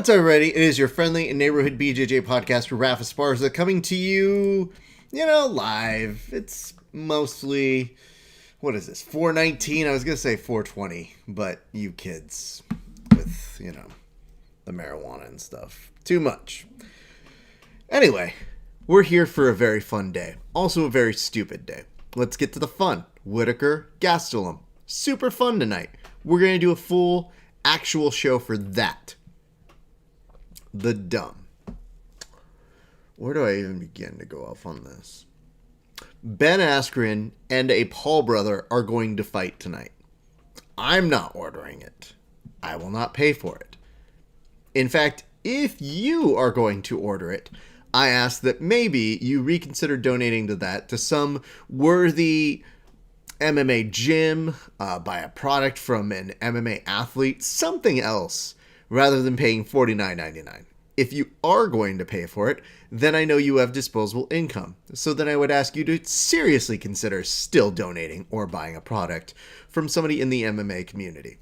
What's up, everybody? It is your friendly neighborhood BJJ podcast for Rafa Sparza coming to you, live. It's mostly, what is this, 419? I was going to say 420, but you kids with, the marijuana and stuff. Too much. Anyway, we're here for a very fun day. Also a very stupid day. Let's get to the fun. Whittaker, Gastelum. Super fun tonight. We're going to do a full actual show for that. The dumb. Where do I even begin to go off on this? Ben Askren and a Paul brother are going to fight tonight. I'm not ordering it. I will not pay for it. In fact, if you are going to order it, I ask that maybe you reconsider donating to that to some worthy MMA gym, buy a product from an MMA athlete, something else, rather than paying $49.99. If you are going to pay for it, then I know you have disposable income. So then I would ask you to seriously consider still donating or buying a product from somebody in the MMA community.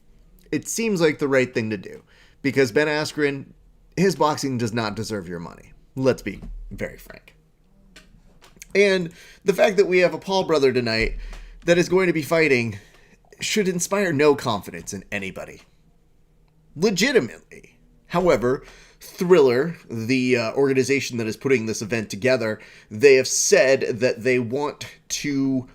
It seems like the right thing to do, because Ben Askren, his boxing does not deserve your money. Let's be very frank. And the fact that we have a Paul brother tonight that is going to be fighting should inspire no confidence in anybody. Legitimately. However, Thriller, the organization that is putting this event together, they have said that they want to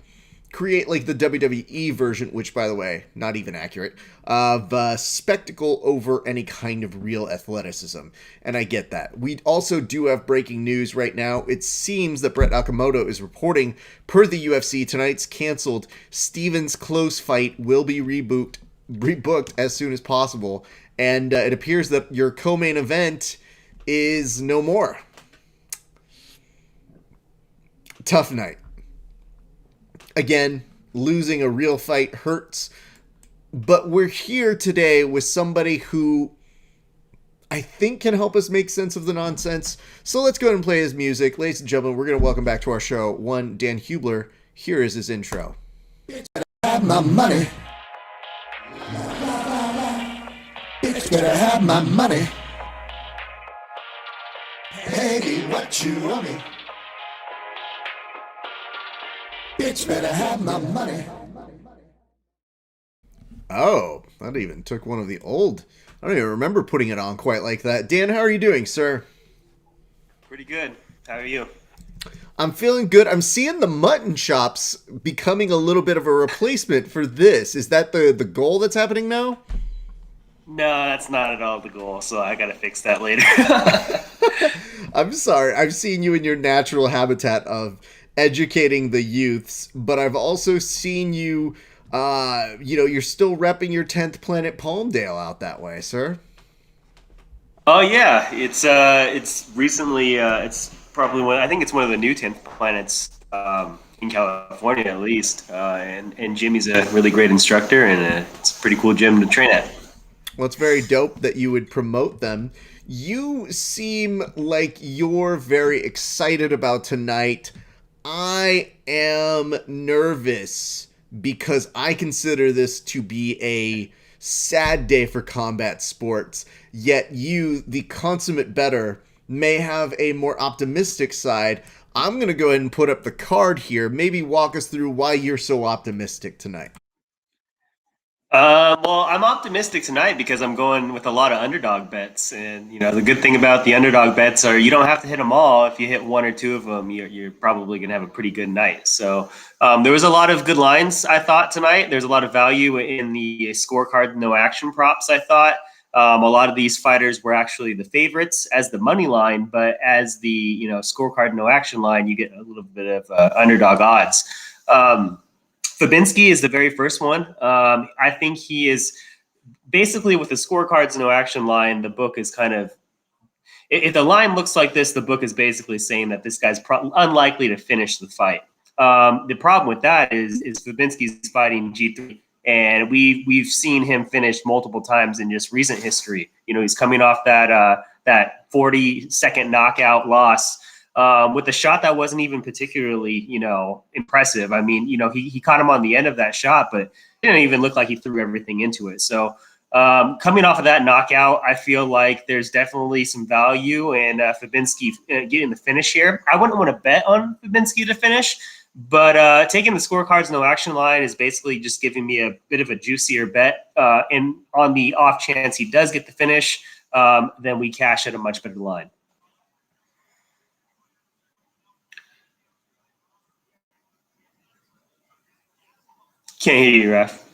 create like the WWE version, which, by the way, not even accurate, of spectacle over any kind of real athleticism. And I get that. We also do have breaking news right now. It seems that Brett Okamoto is reporting, per the UFC, tonight's canceled Stevens close fight will be rebooked as soon as possible. And it appears that your co-main event is no more. Tough night. Again, losing a real fight hurts. But we're here today with somebody who I think can help us make sense of the nonsense. So let's go ahead and play his music. Ladies and gentlemen, we're going to welcome back to our show one Dan Hubler. Here is his intro. Bitch better have my money. Bitch better have my money. Pay me what you owe me. Bitch better have my money. Oh, that even took one of the old. I don't even remember putting it on quite like that. Dan, how are you doing, sir? Pretty good. How are you? I'm feeling good. I'm seeing the mutton chops becoming a little bit of a replacement for this. Is that the goal that's happening now? No, that's not at all the goal, so I gotta fix that later. I'm sorry. I've seen you in your natural habitat of educating the youths, but I've also seen you, you're still repping your 10th Planet Palmdale out that way, sir. Oh yeah, it's recently it's probably I think it's one of the new 10th planets in California at least, and Jimmy's a really great instructor, and it's a pretty cool gym to train at. Well, it's very dope that you would promote them. You seem like you're very excited about tonight. I am nervous because I consider this to be a sad day for combat sports, yet you, the consummate bettor, may have a more optimistic side. I'm going to go ahead and put up the card here. Maybe walk us through why you're so optimistic tonight. Well, I'm optimistic tonight because I'm going with a lot of underdog bets, and the good thing about the underdog bets are you don't have to hit them all. If you hit one or two of them, you're probably going to have a pretty good night. So there was a lot of good lines, I thought, tonight. There's a lot of value in the scorecard no action props, I thought. A lot of these fighters were actually the favorites as the money line, but as the scorecard no action line, you get a little bit of underdog odds. Fabinski is the very first one. I think he is basically with the scorecards no action line. The book is kind of, if the line looks like this, the book is basically saying that this guy's unlikely to finish the fight. The problem with that is Fabinski's fighting G3, and we've seen him finish multiple times in just recent history. He's coming off that 40-second knockout loss. With a shot that wasn't even particularly, impressive. I mean, he caught him on the end of that shot, but it didn't even look like he threw everything into it. So Coming off of that knockout, I feel like there's definitely some value in Fabinski getting the finish here. I wouldn't want to bet on Fabinski to finish, but taking the scorecards no action line is basically just giving me a bit of a juicier bet. And on the off chance he does get the finish, then we cash at a much better line. Can't hear you, Ref.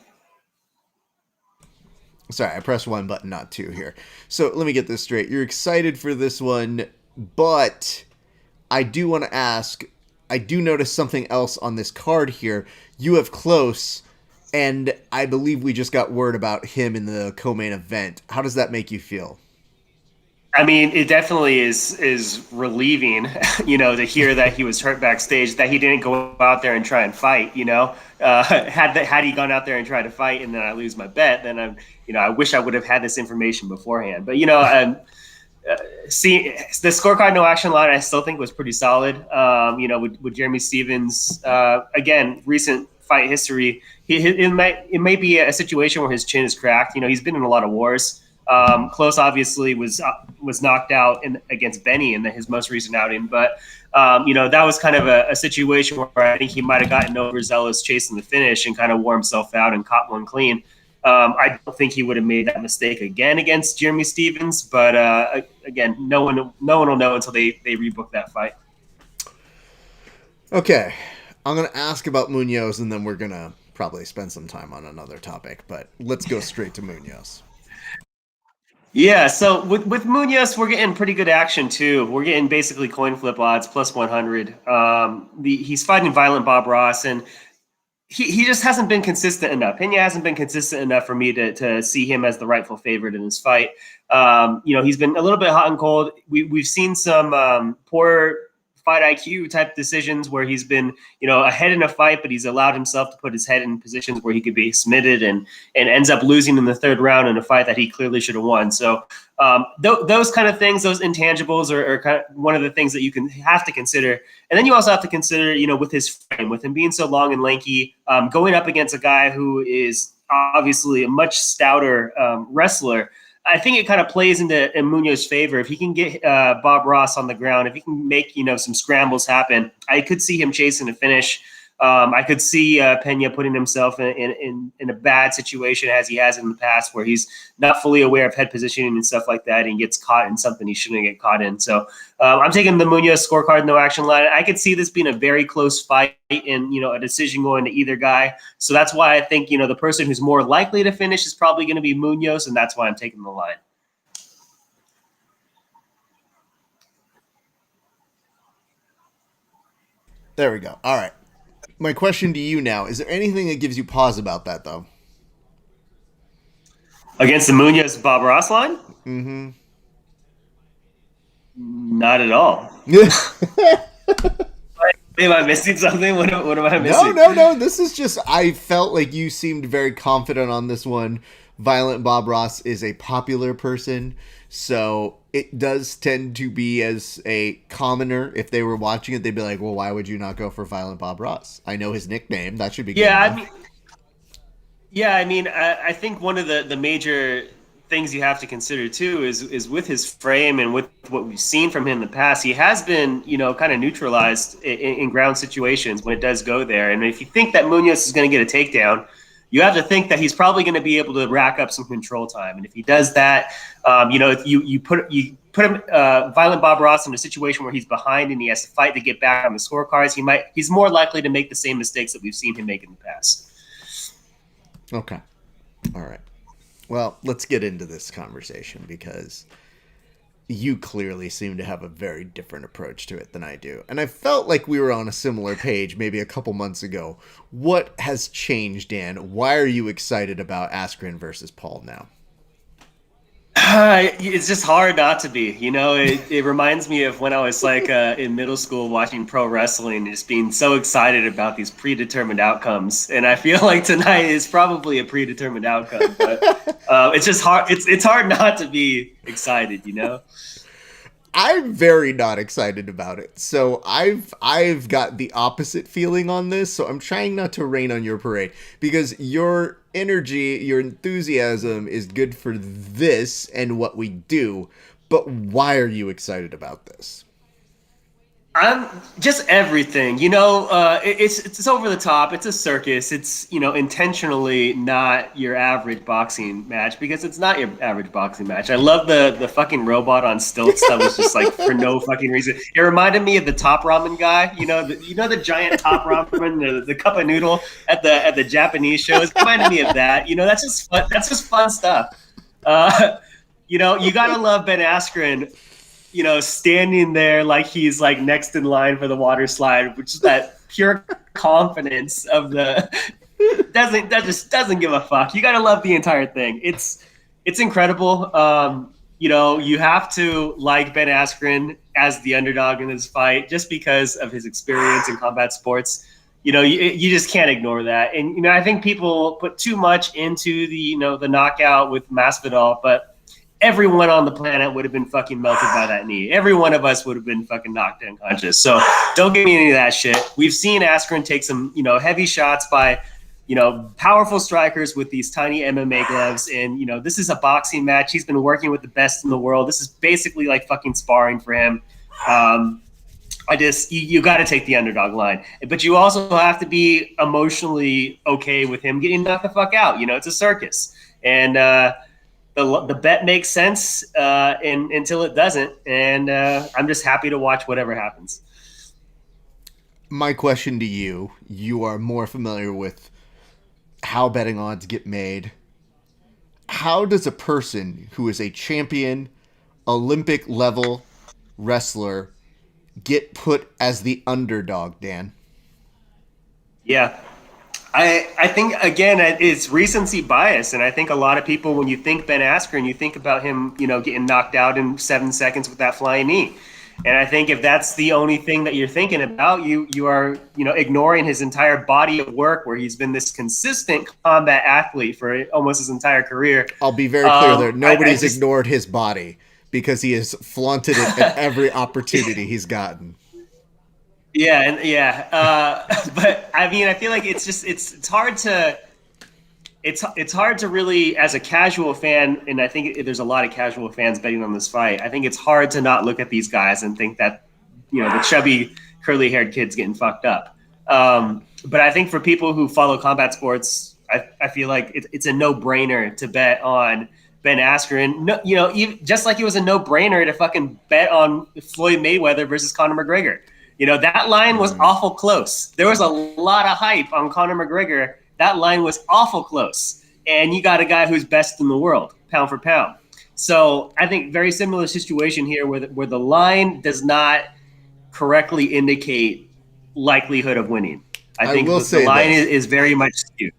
Sorry, I pressed one button, not two here. So let me get this straight. You're excited for this one, but I do want to ask, I do notice something else on this card here. You have Close, and I believe we just got word about him in the co-main event. How does that make you feel? I mean, it definitely is relieving, to hear that he was hurt backstage, that he didn't go out there and try and fight. Had he gone out there and tried to fight, and then I lose my bet, then I wish I would have had this information beforehand. But see, the scorecard no action line, I still think was pretty solid. With Jeremy Stevens, again, recent fight history, it may be a situation where his chin is cracked. He's been in a lot of wars. Close obviously was knocked out against Benny in his most recent outing, but that was kind of a situation where I think he might have gotten overzealous chasing the finish and kind of wore himself out and caught one clean. I don't think he would have made that mistake again against Jeremy Stevens, but again, no one will know until they rebook that fight. Okay, I'm gonna ask about Munoz, and then we're gonna probably spend some time on another topic, but let's go straight to Munoz. Yeah, so with Munoz, we're getting pretty good action too. We're getting basically coin flip odds plus 100. He's fighting Violent Bob Ross, and he just hasn't been consistent enough. Pena hasn't been consistent enough for me to see him as the rightful favorite in this fight. He's been a little bit hot and cold. We've seen some poor fight IQ type decisions where he's been, ahead in a fight, but he's allowed himself to put his head in positions where he could be submitted and ends up losing in the third round in a fight that he clearly should have won. So those kind of things, those intangibles are kind of one of the things that you have to consider. And then you also have to consider, with his frame, with him being so long and lanky, going up against a guy who is obviously a much stouter wrestler. I think it kind of plays in Munoz's favor. If he can get Bob Ross on the ground, if he can make, some scrambles happen, I could see him chasing a finish. I could see Pena putting himself in a bad situation as he has in the past, where he's not fully aware of head positioning and stuff like that, and gets caught in something he shouldn't get caught in. So I'm taking the Munoz scorecard no action line. I could see this being a very close fight and a decision going to either guy. So that's why I think the person who's more likely to finish is probably going to be Munoz, and that's why I'm taking the line. There we go. All right. My question to you now, is there anything that gives you pause about that, though? Against the Munoz Bob Ross line? Mm-hmm. Not at all. Am I missing something? What am I missing? No. This is just, I felt like you seemed very confident on this one. Violent Bob Ross is a popular person, so it does tend to be, as a commoner, if they were watching it, they'd be like, well, why would you not go for Violent Bob Ross? I know his nickname. That should be good enough. I think one of the major things you have to consider too is with his frame and with what we've seen from him in the past, he has been, kind of neutralized in ground situations when it does go there. And if you think that Munoz is going to get a takedown, you have to think that he's probably going to be able to rack up some control time. And if he does that, if you put him, Violent Bob Ross, in a situation where he's behind and he has to fight to get back on the scorecards, he's more likely to make the same mistakes that we've seen him make in the past. Okay. All right. Well, let's get into this conversation, because you clearly seem to have a very different approach to it than I do. And I felt like we were on a similar page maybe a couple months ago. What has changed, Dan? Why are you excited about Askren versus Paul now? It's just hard not to be. It reminds me of when I was in middle school watching pro wrestling and just being so excited about these predetermined outcomes. And I feel like tonight is probably a predetermined outcome. But it's just hard. It's hard not to be excited, I'm very not excited about it. So I've got the opposite feeling on this. So I'm trying not to rain on your parade, because you're energy, your enthusiasm is good for this and what we do. But why are you excited about this? I'm just everything, it's over the top. It's a circus. It's, intentionally not your average boxing match because it's not your average boxing match. I love the fucking robot on stilts that was just like for no fucking reason. It reminded me of the top ramen guy, the giant top ramen, the cup of noodle at the Japanese shows. It reminded me of that. That's just fun. That's just fun stuff. You gotta love Ben Askren, standing there like he's like next in line for the water slide, which is that pure confidence of the doesn't give a fuck. You gotta love the entire thing. It's incredible. You have to like Ben Askren as the underdog in this fight just because of his experience in combat sports. You just can't ignore that. And I think people put too much into the knockout with Masvidal, but everyone on the planet would have been fucking melted by that knee. Every one of us would have been fucking knocked unconscious. So don't give me any of that shit. We've seen Askren take some, heavy shots by, powerful strikers with these tiny MMA gloves. And, this is a boxing match. He's been working with the best in the world. This is basically like fucking sparring for him. You got to take the underdog line. But you also have to be emotionally okay with him getting knocked the fuck out. It's a circus. And, the bet makes sense until it doesn't, and I'm just happy to watch whatever happens. My question to you: you are more familiar with how betting odds get made. How does a person who is a champion, Olympic level wrestler get put as the underdog, Dan? Yeah. I think, again, it's recency bias. And I think a lot of people, when you think Ben Askren, you think about him, getting knocked out in 7 seconds with that flying knee. And I think if that's the only thing that you're thinking about, you are, ignoring his entire body of work where he's been this consistent combat athlete for almost his entire career. I'll be very clear there. Nobody's ignored his body because he has flaunted it at every opportunity he's gotten. But I mean, I feel like it's hard to really, as a casual fan, and I think there's a lot of casual fans betting on this fight. I think it's hard to not look at these guys and think that, the chubby, curly-haired kid's getting fucked up. But I think for people who follow combat sports, I feel like it's a no-brainer to bet on Ben Askren. No, just like it was a no-brainer to fucking bet on Floyd Mayweather versus Conor McGregor. That line was awful close. There was a lot of hype on Conor McGregor. That line was awful close. And you got a guy who's best in the world, pound for pound. So I think very similar situation here where the line does not correctly indicate likelihood of winning. I think the line is very much skewed.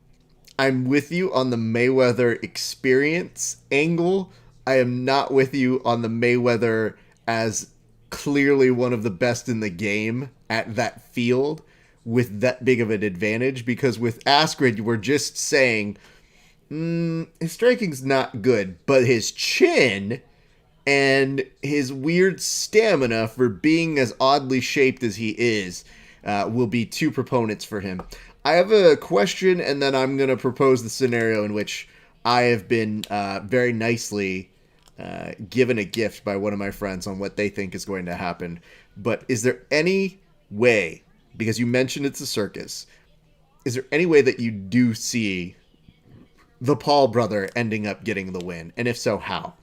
I'm with you on the Mayweather experience angle. I am not with you on the Mayweather as clearly one of the best in the game at that field with that big of an advantage, because with Askren, we're just saying his striking's not good, but his chin and his weird stamina for being as oddly shaped as he is will be two proponents for him. I have a question, and then I'm going to propose the scenario in which I have been very nicely given a gift by one of my friends on what they think is going to happen. But is there any way, because you mentioned it's a circus, is there any way that you do see the Paul brother ending up getting the win? And if so, how?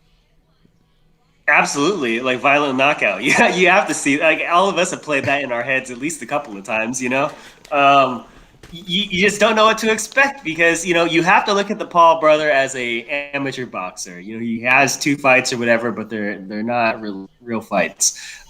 Absolutely. Like violent knockout. Yeah, you have to see, like, all of us have played that in our heads at least a couple of times, You just don't know what to expect because, you have to look at the Paul brother as a amateur boxer. He has 2 fights or whatever, but they're not real fights.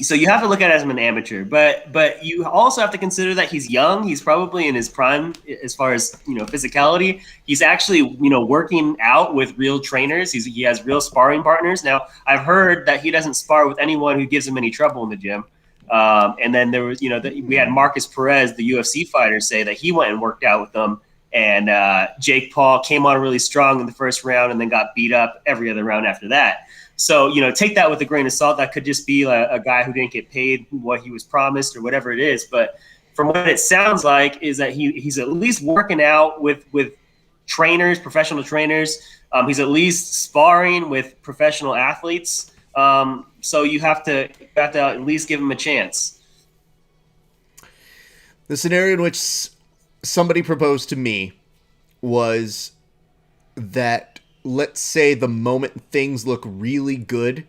So you have to look at it as an amateur, but you also have to consider that he's young. He's probably in his prime as far as, physicality. He's actually, working out with real trainers. He has real sparring partners. Now, I've heard that he doesn't spar with anyone who gives him any trouble in the gym. And then there was, we had Marcus Perez, the UFC fighter, say that he went and worked out with them. And Jake Paul came on really strong in the first round and then got beat up every other round after that. So, take that with a grain of salt. That could just be a guy who didn't get paid what he was promised or whatever it is. But from what it sounds like, is that he's at least working out with trainers, professional trainers. He's at least sparring with professional athletes. So you have to at least give him a chance. The scenario in which somebody proposed to me was that, let's say the moment things look really good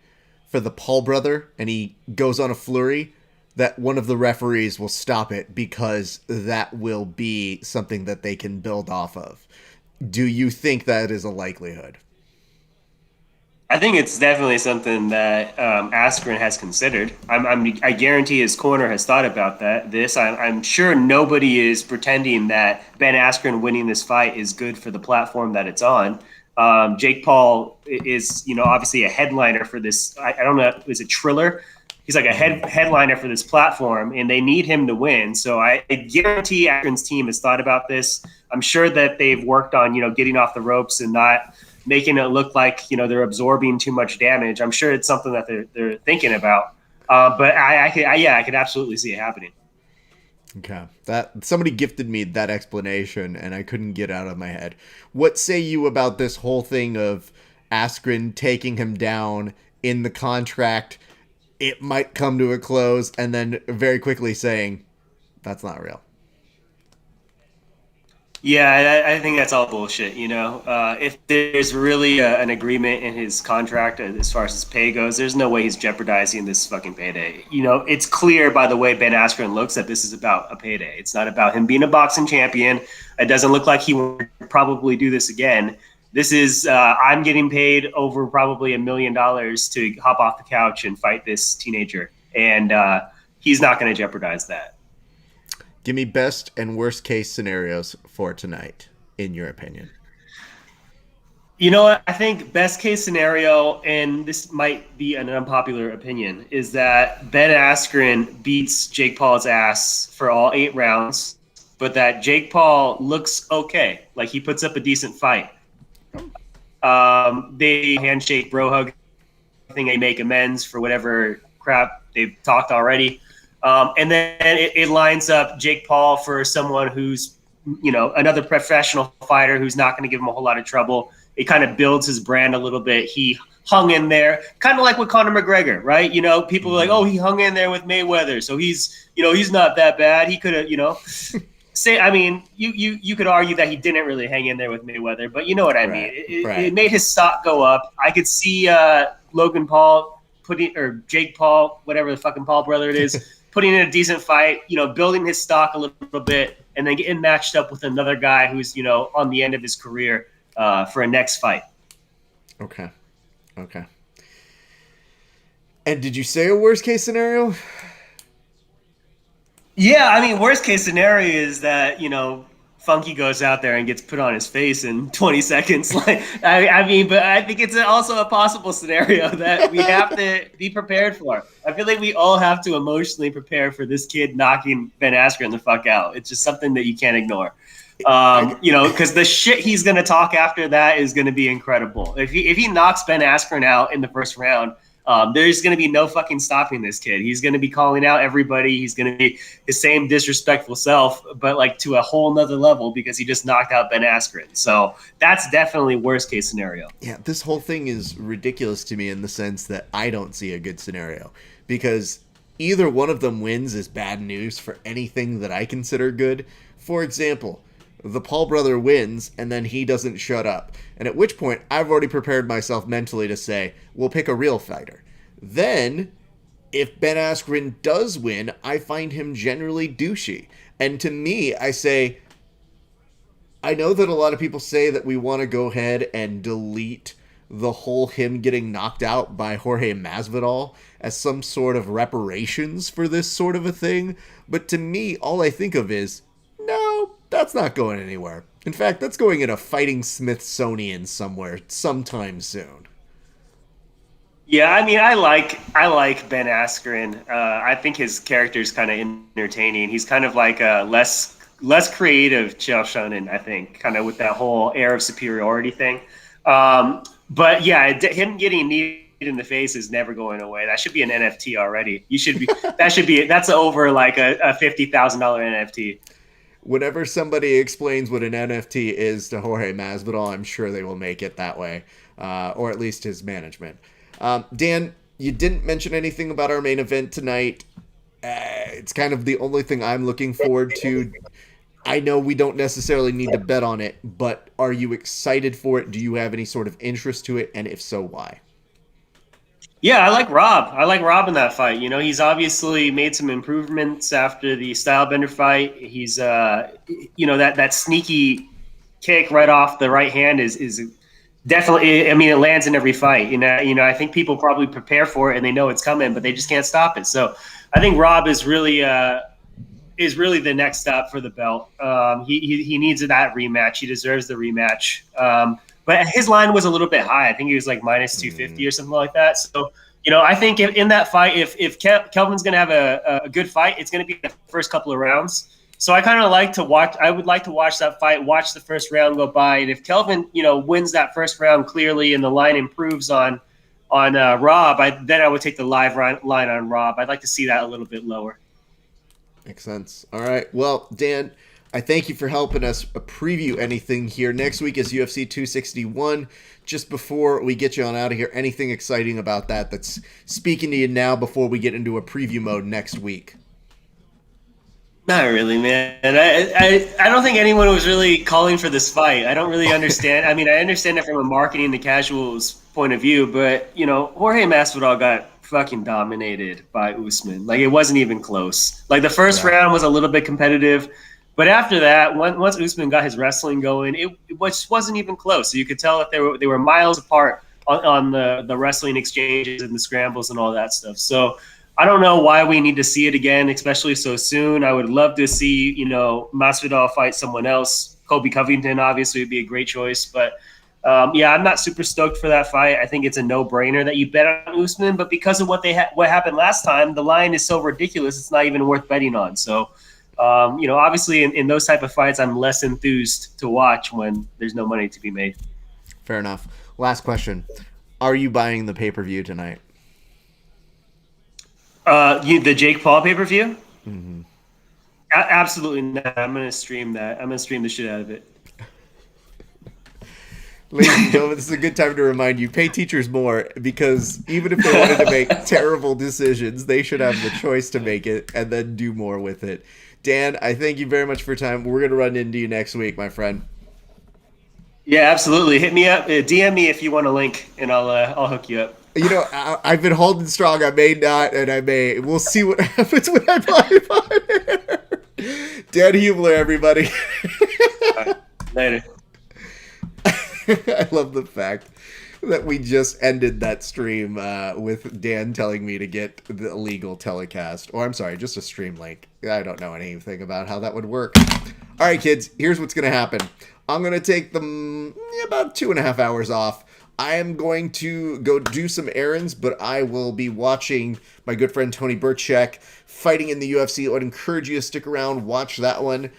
for the Paul brother and he goes on a flurry, that one of the referees will stop it because that will be something that they can build off of. Do you think that is a likelihood? I think it's definitely something that Askren has considered. I guarantee his corner has thought about that. I'm sure nobody is pretending that Ben Askren winning this fight is good for the platform that it's on. Jake Paul is, obviously a headliner for this. I don't know, is it Triller? He's like a headliner for this platform, and they need him to win. So I guarantee Askren's team has thought about this. I'm sure that they've worked on, getting off the ropes and not making it look like, they're absorbing too much damage. I'm sure it's something that they're thinking about. But I could absolutely see it happening. Okay. That somebody gifted me that explanation and I couldn't get out of my head. What say you about this whole thing of Askren taking him down in the contract? It might come to a close, and then very quickly saying, that's not real. Yeah, I think that's all bullshit. If there's really an agreement in his contract as far as his pay goes, there's no way he's jeopardizing this fucking payday. It's clear by the way Ben Askren looks that this is about a payday. It's not about him being a boxing champion. It doesn't look like he would probably do this again. This is I'm getting paid over probably $1 million to hop off the couch and fight this teenager, and he's not going to jeopardize that. Give me best and worst case scenarios for tonight, in your opinion. You know what? I think best case scenario, and this might be an unpopular opinion, is that Ben Askren beats Jake Paul's ass for all 8 rounds, but that Jake Paul looks okay. Like he puts up a decent fight. They handshake, bro hug. I think they make amends for whatever crap they've talked already. And then it lines up Jake Paul for someone who's, another professional fighter who's not going to give him a whole lot of trouble. It kind of builds his brand a little bit. He hung in there, kind of like with Conor McGregor, right? People are like, oh, he hung in there with Mayweather, so he's not that bad. He could have, you could argue that he didn't really hang in there with Mayweather, but you know what I mean. It made his stock go up. I could see Logan Paul or Jake Paul, whatever the fucking Paul brother it is, putting in a decent fight, building his stock a little bit, and then getting matched up with another guy who's, on the end of his career for a next fight. Okay. And did you say a worst case scenario? Yeah, worst case scenario is that, Funky goes out there and gets put on his face in 20 seconds. But I think it's also a possible scenario that we have to be prepared for. I feel like we all have to emotionally prepare for this kid knocking Ben Askren the fuck out. It's just something that you can't ignore. Because the shit he's going to talk after that is going to be incredible. If he knocks Ben Askren out in the first round, there's going to be no fucking stopping this kid. He's going to be calling out everybody. He's going to be his same disrespectful self, but like to a whole nother level because he just knocked out Ben Askren. So that's definitely worst case scenario. Yeah, this whole thing is ridiculous to me in the sense that I don't see a good scenario because either one of them wins is bad news for anything that I consider good. For example, the Paul brother wins and then he doesn't shut up. And at which point I've already prepared myself mentally to say, we'll pick a real fighter. Then, if Ben Askren does win, I find him generally douchey. And to me, I say, I know that a lot of people say that we want to go ahead and delete the whole him getting knocked out by Jorge Masvidal as some sort of reparations for this sort of a thing. But to me, all I think of is, no, that's not going anywhere. In fact, that's going in a fighting Smithsonian somewhere sometime soon. Yeah, I like Ben Askren. I think his character is kind of entertaining. He's kind of like a less creative Chael Sonnen, I think, kind of with that whole air of superiority thing. But yeah, him getting knee in the face is never going away. That should be an NFT already. That's over like a $50,000 NFT. Whenever somebody explains what an NFT is to Jorge Masvidal, I'm sure they will make it that way, or at least his management. Dan, you didn't mention anything about our main event tonight. It's kind of the only thing I'm looking forward to. I know we don't necessarily need to bet on it, but are you excited for it? Do you have any sort of interest to it? And if so, why? Yeah, I like Rob. I like Rob in that fight. He's obviously made some improvements after the Stylebender fight. He's, that sneaky kick right off the right hand is definitely. I mean, it lands in every fight. I think people probably prepare for it and they know it's coming, but they just can't stop it. So, I think Rob is really the next step for the belt. He needs that rematch. He deserves the rematch. But his line was a little bit high. I think he was like minus 250 or something like that. So, I think in that fight, if Kelvin's going to have a good fight, it's going to be the first couple of rounds. So I kind of like to watch. I would like to watch that fight, watch the first round go by. And if Kelvin, wins that first round clearly and the line improves on Rob, then I would take the live line on Rob. I'd like to see that a little bit lower. Makes sense. All right. Well, Dan, I thank you for helping us preview anything here. Next week is UFC 261. Just before we get you on out of here, anything exciting about that's speaking to you now before we get into a preview mode next week? Not really, man. I don't think anyone was really calling for this fight. I don't really understand. I mean, I understand it from a marketing to casuals point of view, but, Jorge Masvidal got fucking dominated by Usman. Like, it wasn't even close. Like, the first round was a little bit competitive. But after that, once Usman got his wrestling going, it just wasn't even close. So you could tell that they were miles apart on the wrestling exchanges and the scrambles and all that stuff. So I don't know why we need to see it again, especially so soon. I would love to see, Masvidal fight someone else. Colby Covington obviously would be a great choice. But, I'm not super stoked for that fight. I think it's a no-brainer that you bet on Usman. But because of what happened last time, the line is so ridiculous, it's not even worth betting on. So obviously in those type of fights, I'm less enthused to watch when there's no money to be made. Fair enough. Last question. Are you buying the pay-per-view tonight? The Jake Paul pay-per-view? Mm-hmm. Absolutely not. I'm going to stream that. I'm going to stream the shit out of it. Ladies and gentlemen, this is a good time to remind you, pay teachers more, because even if they wanted to make terrible decisions, they should have the choice to make it and then do more with it. Dan, I thank you very much for your time. We're going to run into you next week, my friend. Yeah, absolutely. Hit me up. DM me if you want a link, and I'll hook you up. I've been holding strong. I may not, and I may. We'll see what happens when I buy it. Dan Hubler, everybody. Right, later. I love the fact that we just ended that stream with Dan telling me to get the illegal telecast. Or I'm sorry, just a stream link. I don't know anything about how that would work. All right, kids, here's what's going to happen. I'm going to take them about 2.5 hours off. I am going to go do some errands, but I will be watching my good friend Tony Burchak fighting in the UFC. I would encourage you to stick around, watch that one.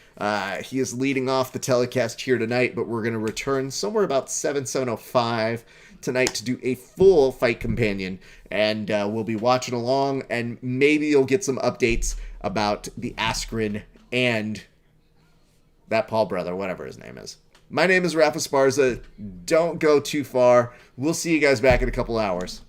He is leading off the telecast here tonight, but we're going to return somewhere about 7:05 tonight to do a full fight companion, and we'll be watching along, and maybe you'll get some updates about the Askren and that Paul brother, whatever his name is. My name is Rafa Esparza. Don't go too far. We'll see you guys back in a couple hours.